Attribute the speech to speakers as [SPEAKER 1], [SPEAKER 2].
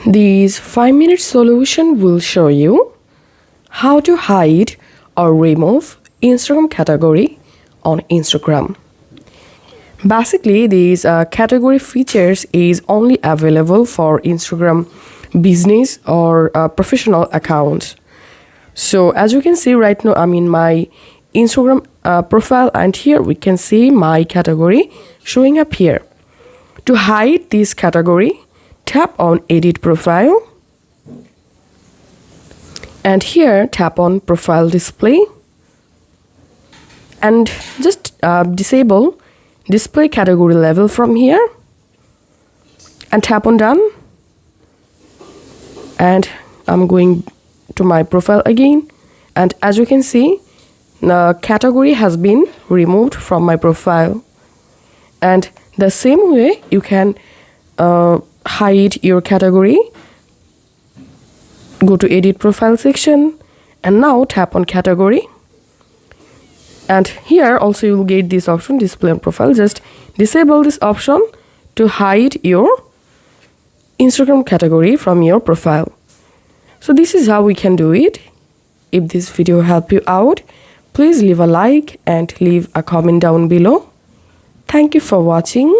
[SPEAKER 1] This 5-minute solution will show you how to hide or remove Instagram category on Instagram. Basically, these category features is only available for Instagram business or professional accounts. So as you can see right now, I'm in my Instagram profile, and here we can see my category showing up here. To hide this category, tap on Edit Profile, and here tap on Profile Display, and just disable Display Category Level from here, and tap on Done. And I'm going to my profile again, and as you can see, the category has been removed from my profile. And the same way you can hide your category. Go to Edit Profile section, and now tap on Category, and here also you will get this option, Display on Profile. Just disable this option to hide your Instagram category from your profile. So this is how we can do it. If this video helped you out, please leave a like and leave a comment down below. Thank you for watching.